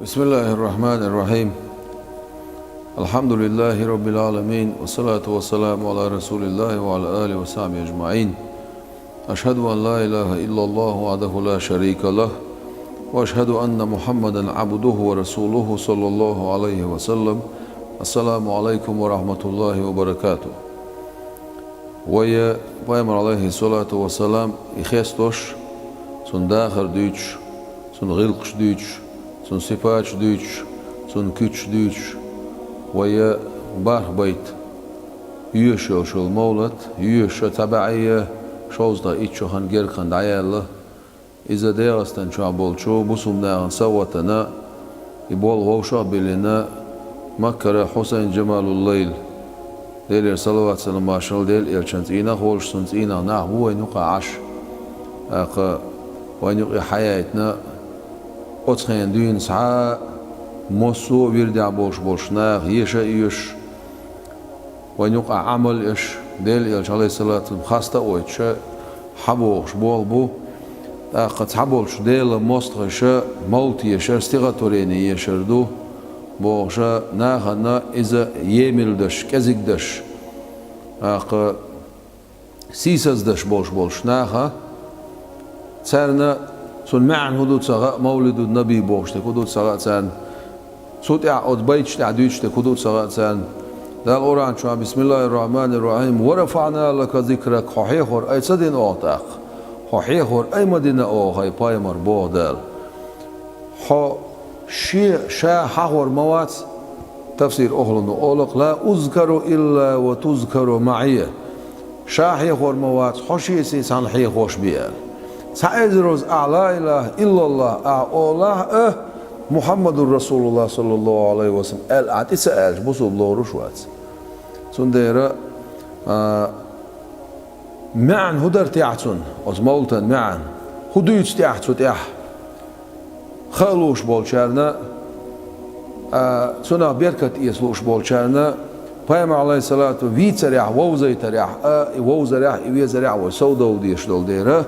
بسم الله الرحمن الرحيم. الحمد لله رب العالمين، والصلاة والسلام على رسول الله وعلى آله وصحبه أجمعين. أشهد أن لا إله إلا الله وحده لا شريك له، وأشهد أن محمدا عبده ورسوله صلى الله عليه وسلم. السلام عليكم ورحمة الله وبركاته. ويا بيامر عليه الصلاة والسلام إخيستوش سن داخر دوش، سن غلقش دوش، سن صفاتش دوش، سن كتش دوش. ويا بار بيت يوشو شو المولد يوشو تبعية شوزدا إتشو هن جرخن دعيالله. إذا ديرستن شعبول شو بسم ناغن سوتنا يبول ووشا بلنا مكر حسين جمال الليل ديل صلوات سلام ماشل ديل إلشنت إينا خولش سنت إينا ناه وين يقع عش وين يقع حياتنا أتخين دين سعى مصو ويردع بولش ناغ يشا يش وين يقع عمل إش ديل إلش عليه الصلاة خاصة ويتشا حبوش بول بو قد حبولش ديل مستغشا موتي يشا استغطوريني يشردو بوغشا ناغنا إذا يميلدش كزيكدش سيسزدش بولش ناغا تسارنا سن معن هدود صغاء مولد النبي بوغش تكودود صغاء تسان صوت اعود بيتش تعديش تكودود صغاء تسان دا القرآن شو بسم الله الرحمن الرحيم. ورفعنا لك ذكرك ححيخور أي صدين أوتاق ححيخور أي مدينة أو هاي بايمر بودال شا حور موات تفسير أهلنا أولق لا أذكر إلا وتذكر معي شا حيخور موات حشي سيسان حيخوش بيال سأزرز أعلى إله إلا الله أعلى محمد رسول الله صلى الله عليه وسلم الأعتي سألش بصوا الله رشوات سنديرة معن هدر تيعتون أزمولتن معن هدويت تيعتو تيح خلوش بولشارنا سنة بركة يسلوش بولشارنا بيام عليه الصلاة ويتسريع ووزي تريع ووزريع ويزريع وسودا وديش دول ديره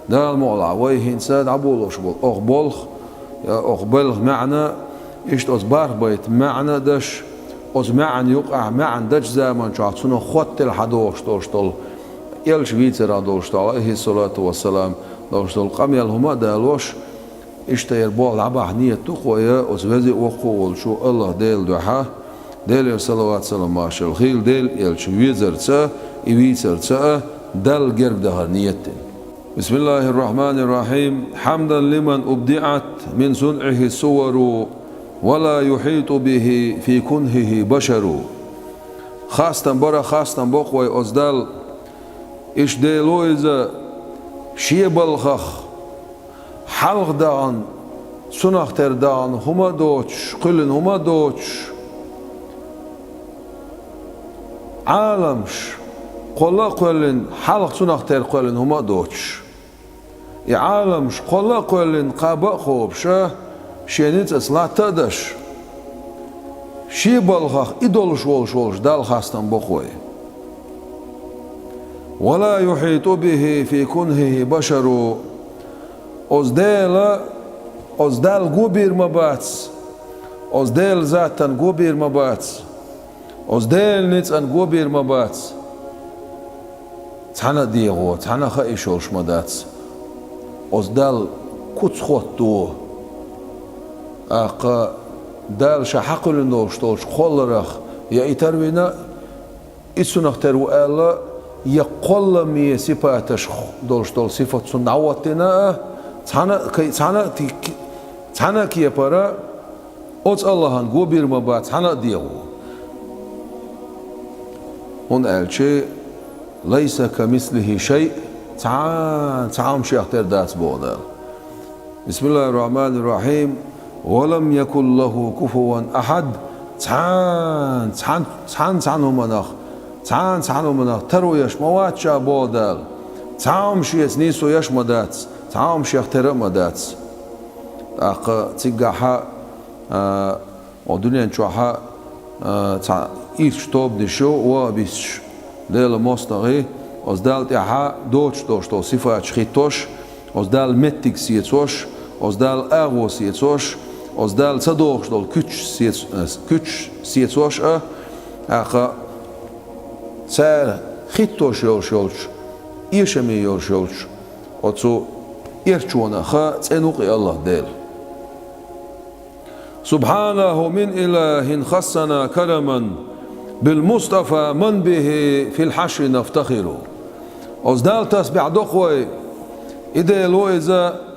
دال مولع ويهين ساد عبولوش بول أخبولخ أخبلغ معنا إشت أصبار بيت معنا دش أز معن يقع معن دش زمان شاعت سنة خط الحدوش دوشتول يلش ويتسرع دوشتول عليه الصلاة والسلام دوشتول قميل هما دالوش اشتير بول عبا نية تقوية أزوزي وقول شو الله ديل دوحا ديل صلوات سلام ماشا الخيل ديل يلش ويزرца ويتسرца دل جرب دهر نيتين. بسم الله الرحمن الرحيم. حمدا لمن أبدعت من صنعه الصور ولا يحيط به في كنهه بشر. خاصة برا خاصة بقوي أزدال إش ديلو إذا شيبالخخ حلق دان سنختر دان هما دوتش قلن هما دوتش عالمش قلا قلن حلق سنختر قلن هما دوتش عالمش قلا قلن قابا خوبشا شينيت اصلا تدش شي بالخخ إدولش ولش دال خاستن بقوي ولا يحيط به في كنهه بشر. أزدال غوبير مباتس أزدال ذاتن غوبير مباتس أزدال نتن غوبير مباتس تانا ديغو تانا خايشولش مداتس أزدال كتخوتو أقا دال شحقل نوشتولش خولرخ يا إتروينا إتسونختر وآلا يقول مي صفاتش دولشتول صفات سنعوتنا تانا كي برا أوت الله هن غوبير مبات تانا ديو هون ألشي ليس كمثله شيء تعام شيء اختار دات بودا. بسم الله الرحمن الرحيم. ولم يكن له كفوا أحد تعان مناخ تعان مناخ ترو يش موات شا بودال تعام شيء نيسو يش مدات تعام شيخ ترى مدات أق تيجاها ودنيا نشوها تع إيش توب نشو وبيش دل مستغي أزدال تها دوش تو صفات شخيتوش أزدال متك سيتوش أزدال أغو سيتوش oz dal sadox dol küç siyetsoş ağa ser hittoş yolş işemi yolş otsu irçuna ha tsenuqi Allah del subhanahu min ilahin khassana karaman bil mustafa man bihi fil hashi naftakhiru oz dal tasbih doqoy ide loiza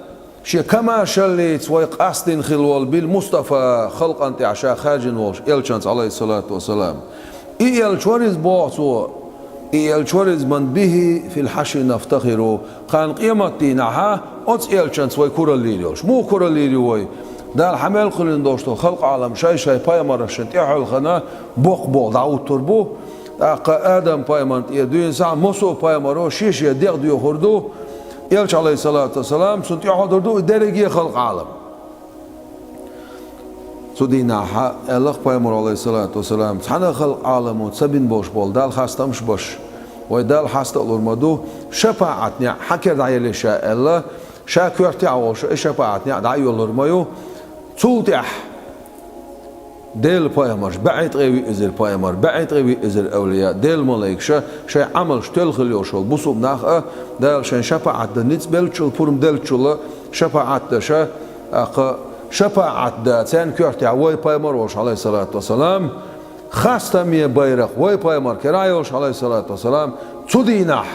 شي كما شليت ويقصدن خلول بالمصطفى خلق انت عشاء خاجن وش يلشانس عليه الصلاة والسلام يلشوريز بوصو يلشوريز من به في الحشي نفتخرو قان قيمتي نعها اوتس يلشانس ويكورا ليريوش مو كورا ليريوي دال حمل قلن دوشتو خلق عالم شاي باي مرشن تيحل خنا بوق بول دعوت تربو آدم باي من يدوين ساعة مصو باي مرو شيش يديق ديو خردو Elçi aleyhissalatu vesselam sunt yahudurdu deregi halk alam. Sudina Allah Peygamber aleyhissalatu vesselam sana halk alamu sabin boş bol dal hastamış boş. Ve dal hasta olurmadu şefaatni hakir dayeli şa Allah şakirti avuş şefaatni day olurmayu sultih دل پایمارش بعید قوی ازر پایمار بعید قوی ازر اولیا دل ملاک شای عمل شتل خلیوشول بسوب نخ دل شان شفاعت دنیت بلچول پرم دل چولا شفاعت دشا شفاعت دا تن کارتی وای پایمار وش علیه الصلاة والسلام خاستمی بیرق وای پایمار کرای وش علیه الصلاة والسلام تودی نح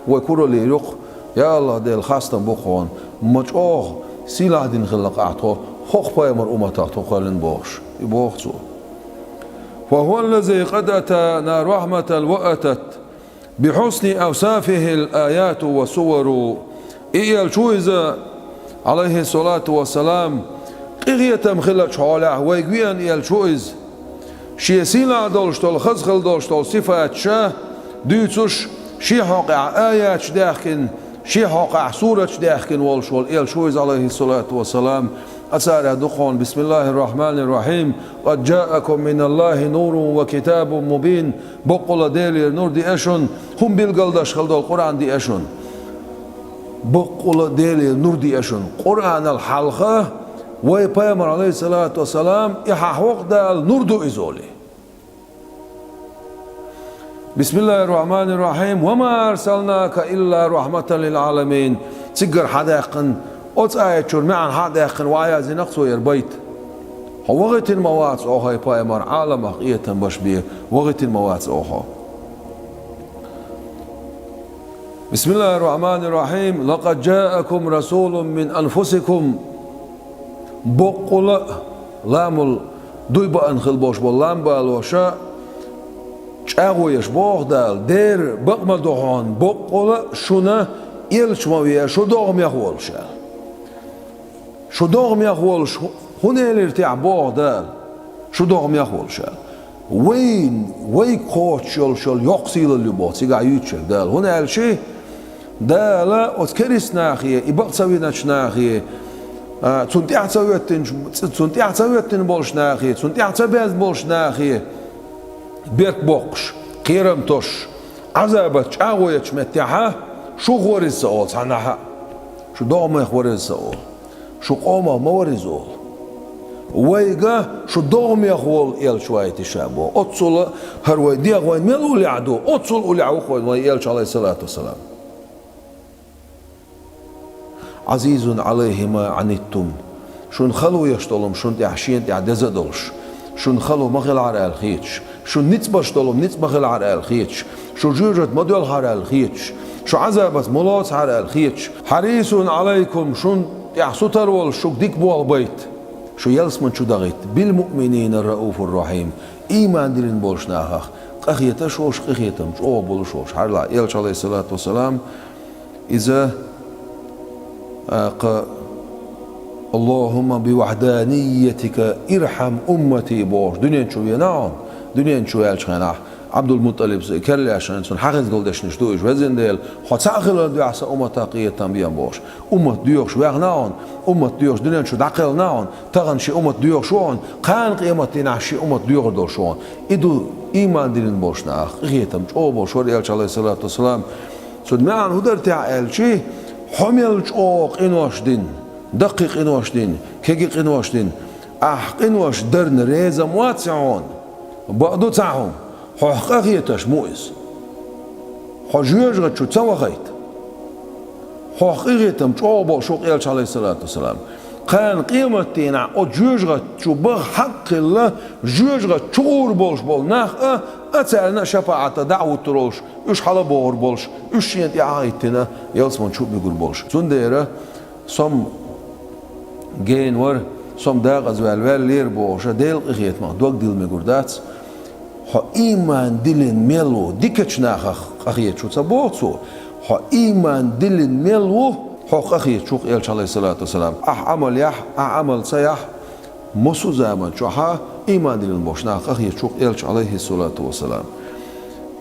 وای کورلی رق یا الله دل خاستم بخون مجاه سیلاه دین خلق عطو خوخ پایمار امتا تو خالن باش يبوخسو وهو الذي قد أتانا رحمة وأتت بحسن أوصافه الآيات وصور إيال شويزة عليه الصلاة والسلام إغيتم خلق شعاله ويقوين إيال شويز شيسيلا دولشتول خزخل دولشتول صفات شاه ديتوش شي حقع آيات داخن شي حقع سورة داخن والشول إيال شويز عليه الصلاة والسلام أسارة دخون بسم الله الرحمن الرحيم قد جاءكم من الله نور وكتاب مبين بقول ديلي نور دي أشون هم بالقلدش خلدوا القرآن دي أشون بقول ديلي نور دي أشون قرآن الحلقة ويبايمر عليه الصلاة والسلام يححوق دال نور دو إزولي بسم الله الرحمن الرحيم وما أرسلناك إلا رحمة للعالمين تقر حداقن اوت آية شور معن هذا يخن وعيا زي نقصو يربيت هو وغيت الموات اوها يباي مر عالم حقية باش بيه وغيت الموات اوها بسم الله الرحمن الرحيم لقد جاءكم رسول من أنفسكم بقول لامل دويبا انخل باش بولام بالوشا چاغو يشبوغ دال دير بقما دوحان بقول شونا يلشموية شو دوغم يخولشا شو دوغم يخولش هنا الارتاع بوغ دال شو دوغم يخولش وين كوتش شل يقصيل اللي بوت سيقع يوتشل دال هنا الشيء دال أتكرس ناخية إبقى تسويناش ناخية تنتيع تسويتن بولش ناخية تنتيع تسبيز بولش ناخية بيرك بوقش قيرم توش عذابت عاويتش متيحة شو غوري السؤال صنعها شو دوغم يخوري السؤال شو قوما ما ورزول ويجا شو دوم يخول يل شوية شابو أتصل هروي دي أخوين ملو لعدو أتصل أولي عوخوين ويلش عليه الصلاة والسلام عزيز عليه ما عنتم شون خلو يشتولم شون تحشين تعدزدولش شون خلو مغل على الخيتش شون نتبشتولم نتبخل على الخيتش شو جوجت مدول على الخيتش شو عذابت ملاص على الخيتش حريص عليكم شون يحسطر والشوك ديك بو البيت شو يلسمن شو دغيت بالمؤمنين الرؤوف الرحيم إيمان دلين بولشناها قخيتا شوش قخيتا مش أوه بولشوش حرلا يلش عليه الصلاة والسلام إذا اللهم بوحدانيتك ارحم أمتي بوش دنيا شو ينعم دنيا شو يلشخناح عبد المطلب كرلي عشان سن حقز قولدش نشتوش وزن ديل خاطر دو عسى أمة قية بيان باش أمة ديوش ويغناون أمة ديوش دنيا شو دعقل ناون تغن شي أمة ديوش شون قان قيمة نعشي أمة ديوش دور شون إدو إيمان دين باش ناخ قيتم أو باش وريالش عليه الصلاة والسلام سود معن هدر تعال شي حمل أوق إنواش دين دقيق إنواش دين كيق إنواش دين أحقن وش درن ريزة مواتسعون بعضو تعهم حقاقيتش مؤس حجيجة شو تسوغيت حقيقتهم شعوبة شوق إلش عليه الصلاة والسلام كان قيمتنا أجيجة شو بحق الله جيجة شعور بولش بول ناخ أتسألنا شفاعة دعوة تروش إيش حلا بور بولش إيش ينتي عايتنا يلسمون شو بيقول بولش سنديرة صم جين ور صم داغز والوال لير بوش ديل قيت ما دوق ديل ميقردات ها إيمان دلين ميلو ديكتش ناخ قيت شو تبوتسو ها إيمان دلين ميلو حق أخي شوق إلش عليه الصلاة والسلام عمل يح عمل سيح مسو زمان شوها إيمان دلين بوشناق أخي شوق إلش عليه الصلاة والسلام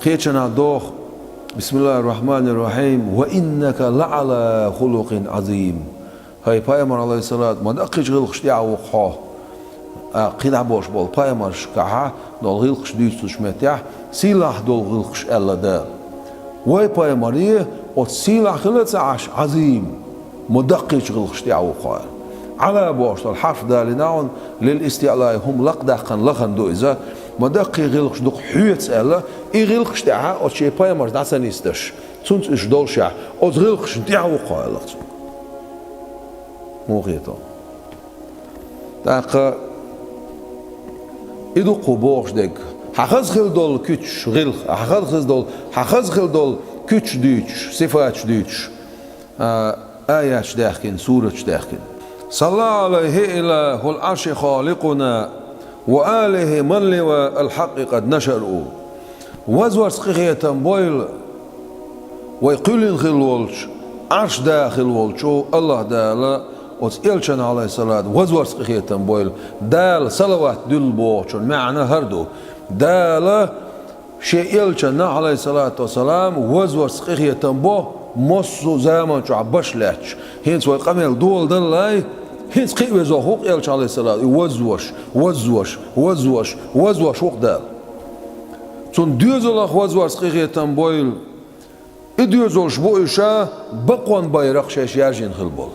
خيتشنا دوخ بسم الله الرحمن الرحيم وإنك لعلى خلق عظيم هاي بايمر عليه الصلاة ما دقيش غلقش دعوة خا قيد عبوش بول بايمر شكاها دول غلقش ديتو شمتيح سلاح دول غلقش ألا دا واي بايمريه وتسيلح خلت عش عظيم مدقيش غلقش دعوة خا على بوش الحرف دا لناون للاستعلاء هم لقدقن لخن دو إذا مدقي غلقش دوق حيوت ألا غلقش دعوة وشي بايمر دعسا نيستش تونت إش دولشا غلقش دعوة خا لقصو موغيتو داقا إدو قبوش ديك حخز خل دول كتش غلق حخز خل دول كتش ديتش صفاتش ديتش آياتش داخكين سورتش داخكين صلى عليه إله العرش خالقنا وآله من لوا الحق قد نشروا وزور سقيقية بويل ويقولين خل ولش عرش داخل ولشو الله دالا وتسألشن عليه الصلاة وزور سقيقية بويل دال صلوات دل بوشن معنى هردو دال شيئلشن عليه الصلاة والسلام وزور سقيقية بو مصو زمان شو عباش لاتش هينس ويقامل دول دلاي هينس قيوة زوخوق إلش عليه الصلاة وزوش وق دال تون ديوزولخ وزور سقيقية بويل إديوزولش بو إشا بقوان بايرق شاش يارجين خلبول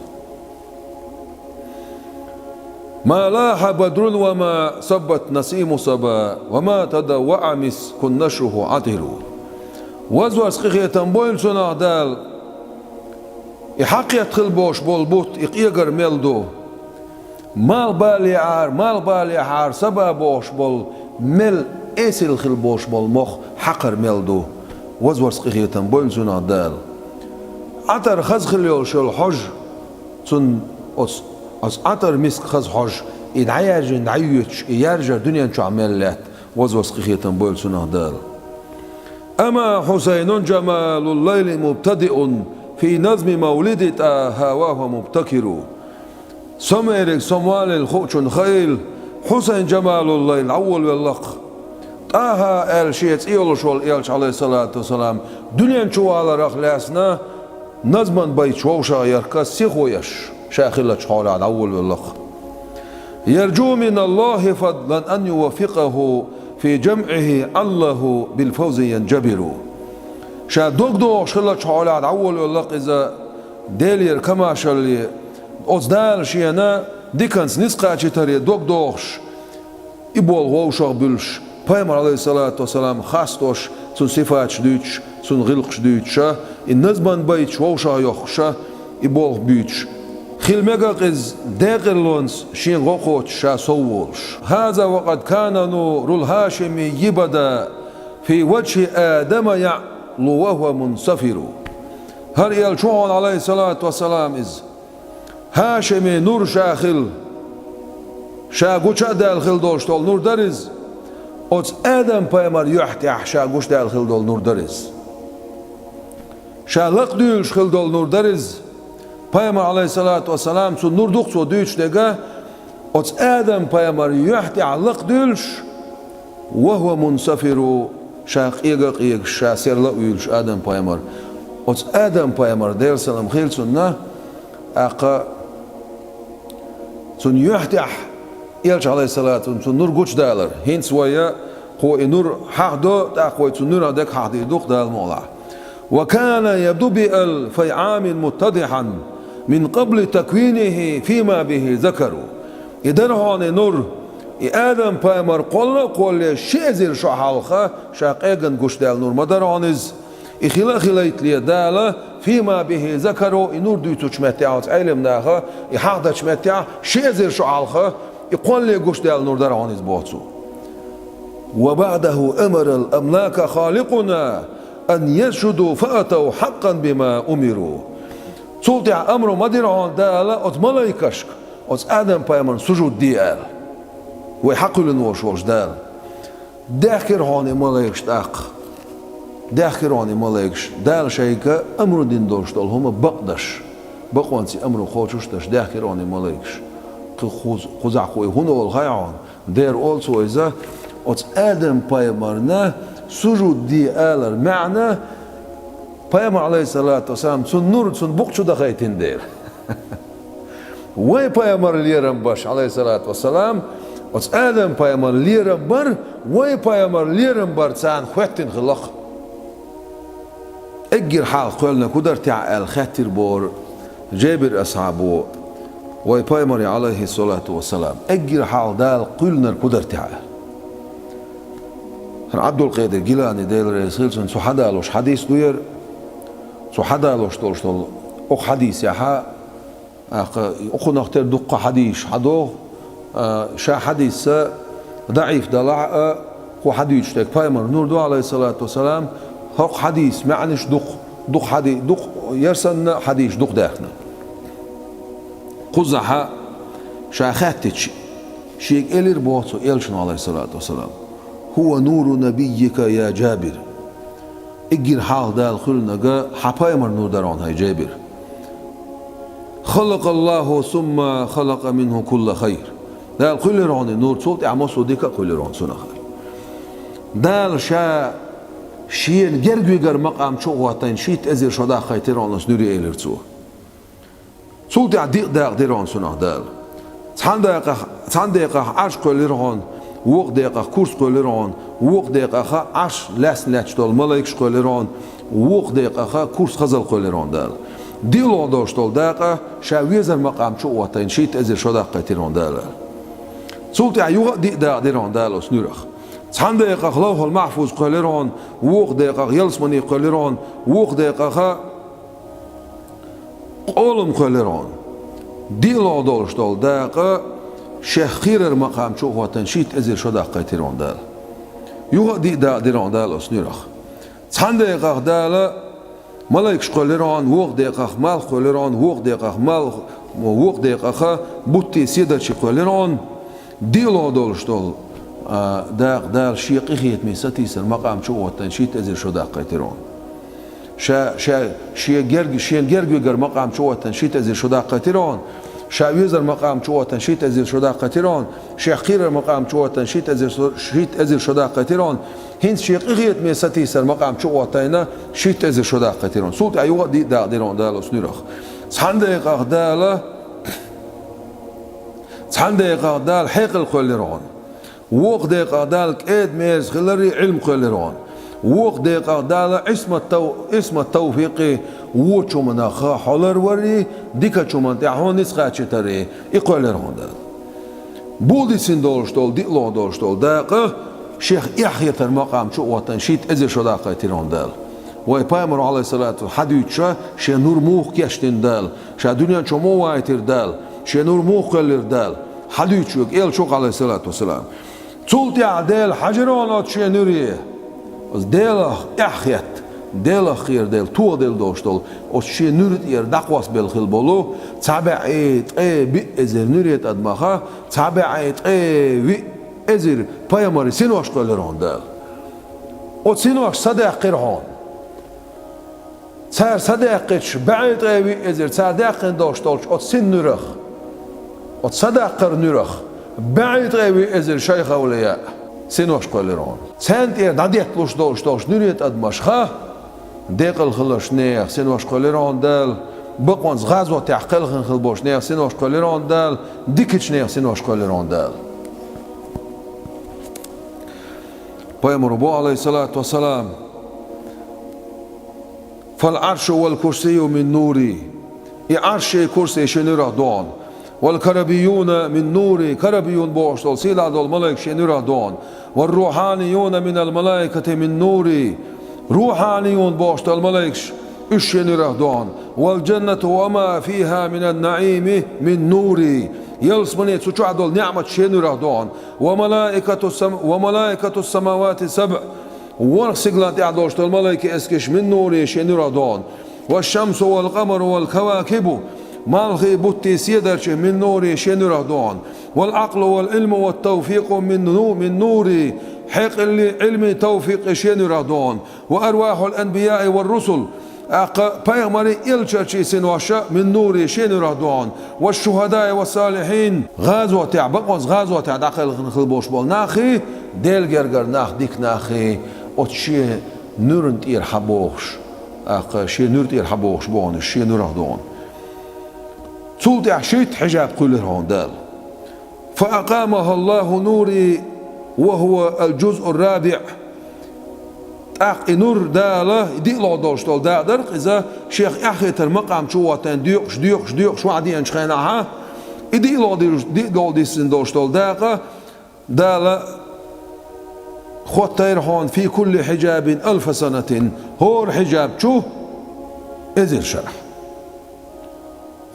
ما لاح بدر وما صبت نسيم صبا وما تدوع مسك نشره عطر وزور سقيقية بويل سنع دال يحقيت خلبوش بولبوت يقيقر ميلدو مال بالي عار سبا بوش بول مل اسل خلبوش بول مخ حقر ميلدو وزور سقيقية بويل سنع دال عطر خز خليول شو الحج سن أس عطر مسك خز حج يدعيش يرجع دنيا شو عملات وزور سقيقية بويل سنع دال أما حسين جمال الليل مبتدئ في نظم مولد هواه مبتكر سميرك سموال الخوش خيل حسين جمال الليل أول واللق طه الشيت إيلش والإيلش عليه الصلاة والسلام دنيا شو على رخلاسنا نظما بيت شوشا يركز سيخويش شاخلة شحالة على أول واللق يرجو من الله فضلا أن يوفقه في جمعه الله بالفوز ينجبر شا دوغ شخلة شحالة على أول واللق إذا ديلير كما شالي أصدال شينا ديكنس نسقا چتاري دوغش إبول غوشاق بلش بايمر عليه الصلاة والسلام خاستوش سن صفاتش دوش سن غلقش دوشا النزبان بيتش ووشا يخشا إبول بيتش خلمقاق إز داقلونس شين غوقوش شا صوولش هذا وقد كان نور الهاشمي يبدا في وجه آدم يعلو وهو منصفر هل يلشون عليه الصلاة والسلام إز هاشمي نور شاخل شاقوش داخل دولشتول نور درز اوز آدم بايمر يحتي شاقوش داخل دول نور درز شالق ديوش خل دول نور درز بايمر عليه الصلاة والسلام سو نور دوخسو ديوش ديگه اوز آدم بايمر يحتي علق ديوش وهو منصفر شاق إيق شا سيرلق ديوش آدم بايمر اوز آدم بايمر دير سلام خيل سنة أقا سن يحتح إلش عليه الصلاة سن نور قوش دالر هين سوية هو نور حق دو تأخوي سن نور عدك حق دي دوق دال مولا وكان يبدو بأل في عام متضحا من قبل تكوينه فيما به ذكروا İder hani nur Adam paymar qolle şezir şu halka şaqegan guşdal nur madaraniz خلا يتلي دالا فيما به ذكروا نور دوتو شمتيعات علم ناخا يحقد شمتيع شيزر شو عالخا يقول لي قوش دال نور درانيز بوتسو وبعده أمر الأملاك خالقنا أن يسجدوا فأتوا حقا بما أمروا سلطع أمر مديران دالا أت ملايكشك أت آدم بايمن سجود ديال ويحقل نوش دال داخر هاني ملايكش داق داخراني ملاكش دال شيكا أمر دين دوشتال هما بقدش بقوانسي أمر خوشوشتش داخراني ملاكش خزع خوي هنا والغيعان دير also إذا أت آدم بايمرنا سجود دي آلر معنى بايمر عليه الصلاة والسلام سن نور سن بقشو دخيتين دير وي بايمر ليرم باش عليه الصلاة والسلام أت آدم بايمر ليرم بر وي بايمر ليرم بر تسان خوتين خلق اجر حال قولنا كدر تعال خاتر بور جابر أصحابه ويبايمري عليه الصلاة والسلام اجر حال دال قلنا كدر تعال عبد القادر جيلاني ديل رئيسيلسون سو حدالوش حديث دوير سو حدالوش تولشتول أخ حديث يحا أخو نختار دقة حديث حدو شا حديث ضعيف دلع هو حديث تك بايمر نور دو عليه الصلاة والسلام هق حديث معنيش دق حديث دق يرسن حديث دق داخنا قزحة شاخاتش شيك إلير بوتو إلشن عليه الصلاة والسلام هو نور نبيك يا جابر اجر حال دال خلنا حبايمر نور دران هاي جابر خلق الله ثم خلق منه كل خير دال كل ران نور صوت عماسو ديكا كل ران سنة خير دال شا شيل جرجوجر مقام شوغاتين شيت أزر شدا خيتيران نسنوري إلرتو صوت عديق داق ديران سنة دال تان دقيقة عش قليران وق دقيقة كورس قليران وق دقيقة عش لاس لاتشتال ملايكش قليران وق دقيقة كورس خزل قليران دال ديلو داشتال دقيقة شاويزر مقام شوغاتين شيت أزر شدا خيتيران دال صوت عيوغ ديق داق ديران دال سنورخ تان دقيقة لوح المحفوظ قليران وق دقيقة يلسمني قليران وق دقيقة قولم قليران ديلا داشتال دقيقة شيخ خير مقام شوغاتن شيت أزر شدا قيتيران دال يوغ دي دا ديران دال اسنيرخ تان دقيقة دال ملايكش قليران وق دقيقة مال قليران وق دقيقة مال وق دقيقة بوتي سيدرشي قليران ديلا داشتال دال شيقي خيت ميساتيسر مقام شوغاتن شيت أزر شدا قيتيران شيا جرجر مقام شوغاتن شيت أزر شدا قيتيران شاويزر مقام شوغاتن شيت أزر شدا قيتيران شيخ خير مقام شوغاتن شيت أزر شدا قيتيران هنس شيقي خيت ميساتيسر مقام شوغاتن شيت أزر شدا قيتيران صوت أيوة دي دا ديران دال سنيرخ صنديقة دال حيق القليران وق دقيقة دالك إد ميز خلري علم قليران وق دقيقة دال اسم التوفيقي وچو مناخا حولر وري ديكا چو من تحون نسخة چتري إقليران دال بولدي سين دولشتول ديلون دولشتول دقيقة شيخ إحية المقام شو وطن شيت إزر شو دقيقة تيران دال وي بايمر عليه الصلاة والحديث شا نور موخ كيشتين دال شا دنيا چو مو وايتر دال شا نور موخ قلر دال حديث شو إل شوق عليه الصلاة والسلام تولتي عدال حجرانات شي نوريه ديل احيت ديل خير ديل تو ديل دوشتول او شي نورت ير دقواس بالخل بولو تابعيت بي ازر نوريت ادمخا تابعيت وي ازر بايماري سينواش قلران دال او سينواش صدق قرهان سر صدقش بعيد وي ازر صدق دوشتول او سين نورخ او صدق قر نورخ بعيد غيبي إزر شيخ أولياء سينوش قليران سنت إير ناديت لوش دوش نوريت أدمشخا ديق الخلش نيخ سينوش قليران دال بقوانز غازوة تعقل خل بوش نيخ سينوش قليران دال ديكتش نيخ سينوش قليران دال بيامر بو عليه الصلاة والسلام فالعرش والكرسي من نوري عرش كرسي شنيره دون والكربيون من نوري كربيون بوشتول سيلا دول ملائك شنورا دون والروحانيون من الملائكة من نوري روحانيون بوشتول ملائك الشنورا دون والجنة وما فيها من النعيم من نوري يلسمني تشوع دول نعمة شنورا دون وملائكة السماوات سبع ورسقلات يعدوشتول الملائكة اسكش من نوري شنورا دون والشمس والقمر والكواكب مالخي بوتي سيدرش من نوري شنورا دون والعقل والعلم والتوفيق من نوري حق اللي علمي توفيق شنورا دون وأرواح الأنبياء والرسل بيغمري إلشاشي سنواشا من نوري شنورا دون والشهداء والصالحين غازوة تعبقوز غازوة تعداخل خلبوش بول ناخي ديل جرجر ناخ ديك ناخي أتشي نورنت إرحبوش شي نورت إرحبوش بون شي نورا دون تولت عشيت حجاب كل هون دال فأقامها الله نوري وهو الجزء الرابع أخ نور داله دي لا دوشتول دادر إذا شيخ أخيتر مقام شواتن ديوق شو عادي أنشخينها دي لا دي سندوشتول داله خطير هون في كل حجاب 1000 سنة هور حجاب شو إزر شرح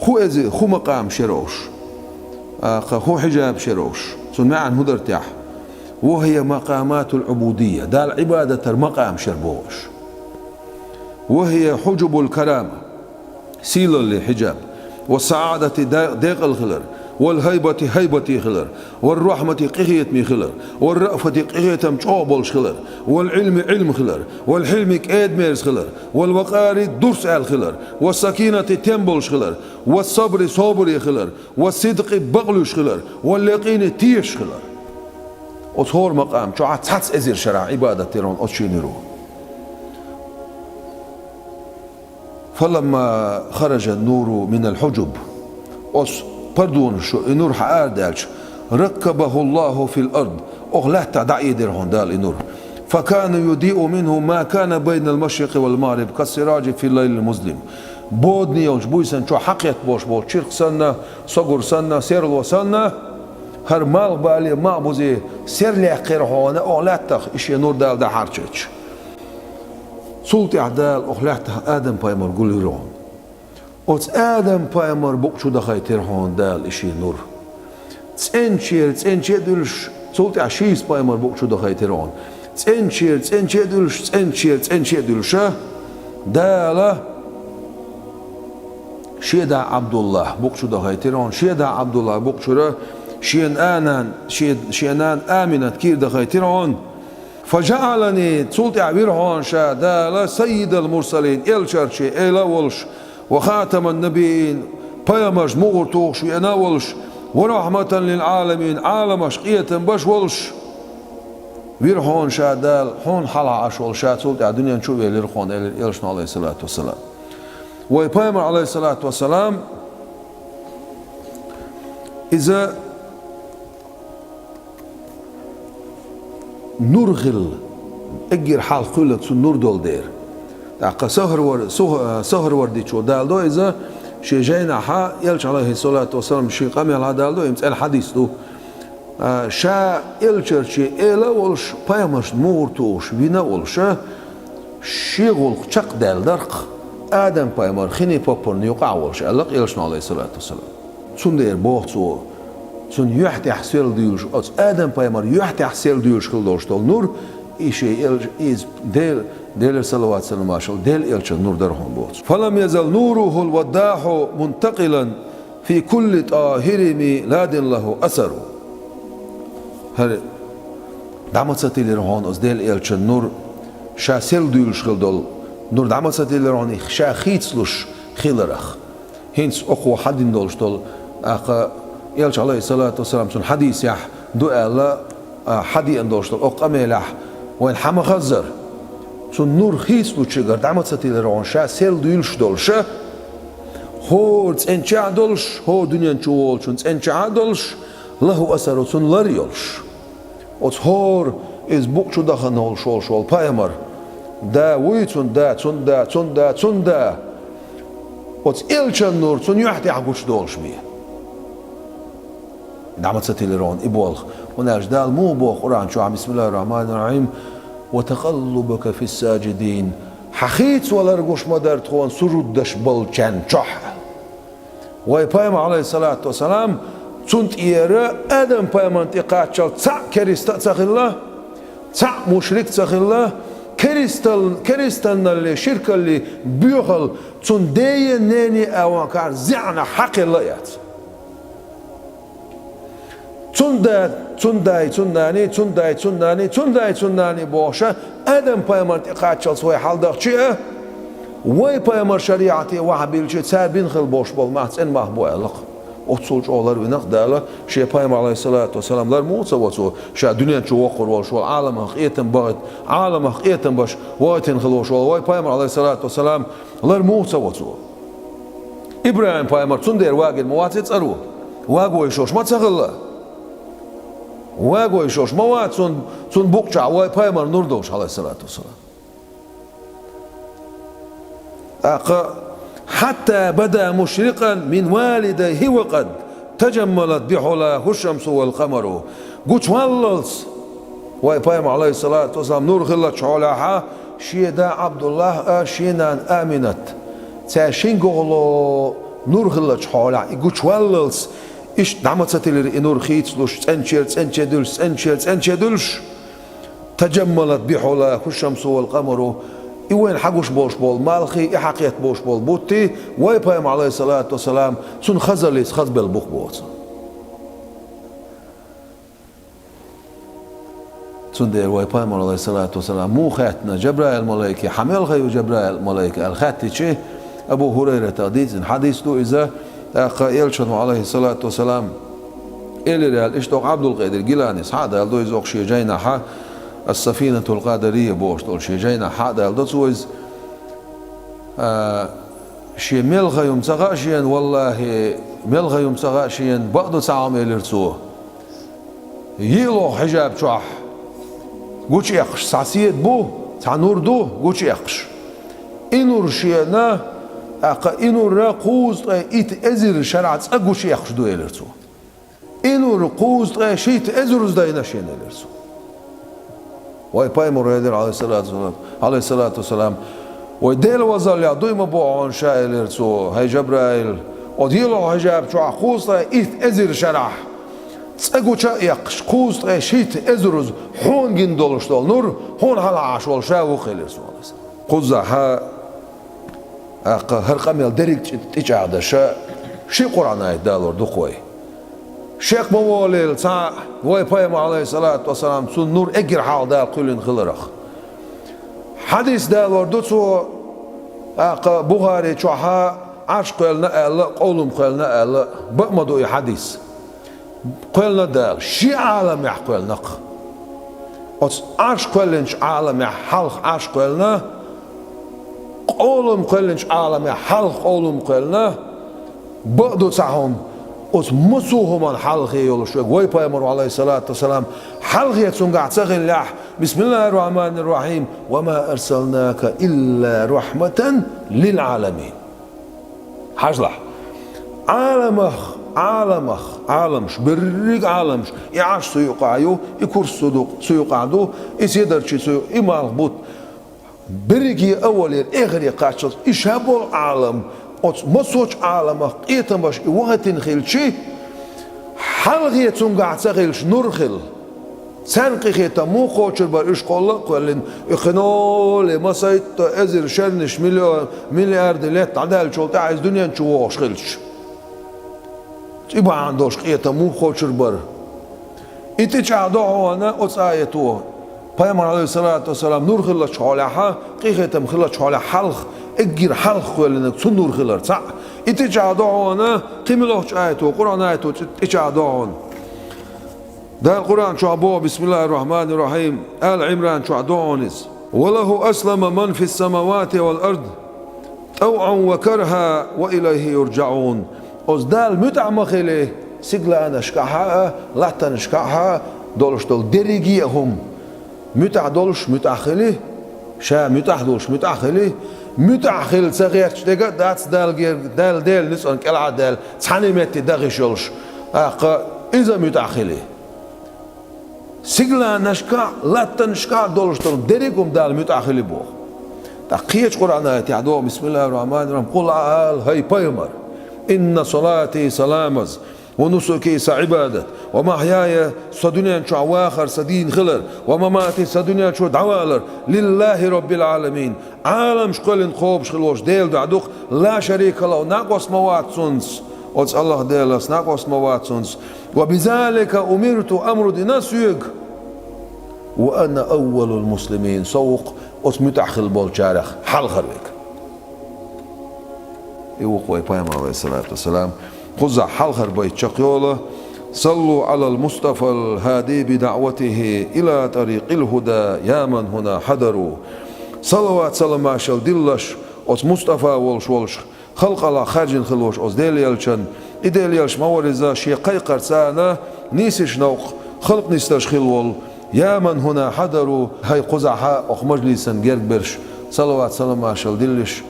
خو إزر خو مقام شروش خو حجاب شروش سمع عن هدرتاح وهي مقامات العبودية دال عبادة المقام شربوش وهي حجب الكرامة سيل اللي حجاب والسعادة ديق الخلر والهيبة هيبة خلر والرحمة قهية مي خلر والرأفة قهية مشعوبل خلر والعلم علم خلر والحلم كأد ميرز خلر والوقار درس آل خلر والسكينة تنبل خلر والصبر صبر خلر والصدق بغلش خلر واليقين تيش خلر أطهور مقام شو عتحس أزير شرع عبادة تيرون أتشينيرو فلما خرج النور من الحجب بردون شو النور حقار دالش ركبه الله في الأرض أغلحت دعي درهون دال النور فكان يضيء منه ما كان بين المشرق والمغرب كالسراج في الليل المظلم بودني يونش بويسن شو حقيت بوش بوش شرق سنة صقر سنة سيرلو سنة هر مال بالي ما بوزي سير لي قرهونه أغلحت إشي نور دال ده حرشتش سلطي عدال أغلحت آدم بايمر قولي رون اوت آدم بايمر بوكشو دخايتر هون دال إشي نور تسنشير دولش سلطي عشيس بايمر بوكشو دخايتر هون تسنشير دولش دالا شيدا عبد الله بوكشو دخايتر هون شيدا عبد الله بوكشو شينان آمنة كير دخايتر هون فجعلني سلطي عبير هون شا دالا سيد المرسلين إلشارشي إلا ولش وخاتم النبيين بيامش مغرطوش ويناولش ورحمة للعالمين عالمش قية باش ولش وير هون شادال هون حلا أشول شاد سلط الدنيا نشوف يلرخون إلشنا عليه الصلاة والسلام ويبيامر عليه الصلاة والسلام إذا نرغل اجر حال قلت سن نور دول دير تاق سهر وردي شو دالدو إذا شي جينا حا يلش عليه الصلاة والسلام شي قام يلا دالدو يمسأل حديث دو شا يلشر شي إلا ولش بايمش مورتوش بينا ولش شي غول شق دال درق آدم بايمر خيني بابر نيوقع ولش ألق يلشنا عليه الصلاة والسلام سن دير بوغتو سن يحتي حسيل ديوش آدم بايمر يحتي حسيل ديوش خل دوشتول نور إشي إز ديل صلوات سلام عشان ديل إلش النور درهم بوت فلم يزل نوره الوداح منتقلا في كل طاهر ميلاد له أثر هر دعمت ستيل رهون أز ديل إلش النور شاسل ديوش خل دول نور دعمت ستيل رهون شا خيتسلوش خيلرخ هنس أخو حد دولش دول أخ إلش عليه الصلاة والسلام سن حديث يح دو ألا حدي أندولش دول أق أميلح وين حما خزر سن نور خيس لوتشيغر دعمت ستيل رون شا سيل دولش دولش هو تنشا دولش هو دنيا نشول شن تنشا دولش له أثر سن لريولش أت هور إز بوك شو دخل شول بايمر دا ويتون دا أت إلش النور سن يحتي عقوش دولش بيه دعمت ستيلرون إبوالخ ونجدال مو بو قرآن شو بسم الله الرحمن الرحيم وتقلبك في الساجدين حخيت ولا رجوش مدار تخون سجودش بالجن شح ويبايم عليه الصلاة والسلام تنت إيرا آدم بايمان تقاتشل تع كريستا تخيله تع مشرك تخيله كريستال اللي شرك اللي بيخل تندي ناني أو كار زعنا حق الليات تنداي بوشة آدم بايمان تقاتشل سوي حال دخشيه وي بايمر شريعتي وحبيل شيء سابين خل بوش بول مات إن ما هو ألق أتصلش أولر بنخ داله شيء بايمر عليه الصلاة والسلام لر موت سوتو شا دنيا شو وقر والشو عالم خيتم بعد عالم خيتم باش وقتين خلوش وي بايمر عليه الصلاة والسلام لر موت سوتو إبراهيم بايمر تندير واجد مواتيت أرو واجو يشوش ما تسخله واجو يشوش موات تون بوقشع وي بايمر نردوش عليه الصلاة والسلام حتى بدا مشرقا من والديه وقد تجملت بحلاه الشمس والقمر قلت واللس ويبايم عليه الصلاة والسلام نور خلت شعولها شيدا عبد الله شينان آمنت تاشين قولو نور خلت شعولها قلت واللس إيش دعمت ستيلر نور خيتلوش تنشدلش تجملت بحلاه الشمس والقمر إوين حقوش بوش بول مالخي إحقيت بوش بول بوتي ويبايم عليه الصلاة والسلام سن خزليس خزبل بوخ بوت سن دير ويبايم عليه الصلاة والسلام مو خاتنا جبرائيل ملايكي حمل خيو جبرائيل ملايكي الخاتي شيء أبو هريرة حديث له إذا يلشن عليه الصلاة والسلام إلي ريال إشتوق عبد القادر جيلاني هذا يلدو يزوق شي جاينا حا السفينة القادرية بوشتول شي جاينا حادا يلدوز شي ملغا يوم تغاشيا والله ملغا يوم تغاشيا بعضو تعام يلرتوه يلو حجاب شوح قوش يقش سعسيت بو تعنور دو قوش يقش إنور شينا إنور راقوز إيت أزر شرعت أقوش يقش دو يلرتوه إنور قوز شيت أزرز داينا شين يلرتوه ويبايمر يدير عليه الصلاة والسلام ويديل وزال يعدوي مبوعون شايل يرسو هاي جبرائيل وديلو حجاب شو عقوصة إيت أزر شرح تسأقو شا يقش قوصة شيت أزرز حون جندولش دول نور حون هلا عشوال شاو خيل يرسو عليه السلام قوزة ها هرقام يلدريك تيجعد شي قرآن آيت دالور دقوي شيخ مواليل تا ويبايم عليه الصلاة والسلام سن نور اجر حال دال قلن خلرخ حديث دال وردوتو بخاري شوها عشق قلنا ألا قولم قلنا ألا بقمدو حديث قلنا دال شي عالم يحقلنا عشق قلنش عالم يحلق عشق قلنا قولم قلنش عالم يحلق قولم قلنا بقدو تاهم أس مسوهم الحلقة يولشوا قوي بايمر عليه الصلاة والسلام حلقة يتسونع تغن لح بسم الله الرحمن الرحيم وما أرسلناك إلا رحمة للعالمين حجلح عالمش بريق عالمش يعاش سيقعيو يكور صدوق سيقعدو يسيدرشي سيو إمالبوت بريقي أولي إغري قاتشل إشابو العالم مسوج عالمه قيتم باش وقتين خيلشي حلقية تنقع تغيلش نرخل سنقي خيتا مو قوشر بار إشقالله قولين إخنال مسايت أزر شرنش مليار دلت عدال شولت عايز دنيا نشوهش خيلش يبقى عندوش قيتا مو قوشر بار إنتش عدوه أنا أتسايتوه بايمر عليه الصلاة والسلام نرخل شحالها قيتم خلت شحالها حلق اجر حلق ولنك سنور خلر صح اتجادعون قيملوش آيته قرآن آيته اتجادعون ده القرآن شعبوه بسم الله الرحمن الرحيم آل عمران شعدونس وله أسلم من في السماوات والأرض طوعا وكرها وإليه يرجعون أزدال متعمق إليه سيقلا نشكحها لا تنشكحها دولش دول دريجيهم متع دولش متأخلي شا متع دولش متأخلي متأخل صغير تشتغل دات دال نسون كلا دال تاني متى دغشولش إذا متأخلي سيجلا نشكا لا تنشكا دولشتون دريكم دال متأخلي بو تقيش قرآن آيات يعدو بسم الله الرحمن الرحيم قل عال هاي بايمر إن صلاتي سلامز ونسكي سعبادة ومحياي سدنيا شو عواخر سدين خلر ومماتي سدنيا شو دعوالر لله رب العالمين عالم شقلن خوب شخلوش ديل دعدوخ لا شريك له ناقص موات سنس وتس الله ديلس ناقص موات سنس وبذلك أمرت أمر ديناسيق وأنا أول المسلمين سوق متأخل بولشارخ حال خرويك يوقوي بايم عليه الصلاة والسلام خزع حال خربيت شقيوله صلوا على المصطفى الهادي بدعوته إلى طريق الهدى يا من هنا حضروا صلوات سلام عشل دلش أس مصطفى والش خلق على خارجين خلوش أس ديليالشن إديليالش مورزا شي قيقر سانا نيسش نوق خلق نستش خلول يا من هنا حضروا هاي قزعها أخ مجلسا جرد برش صلوات سلام عشل دلش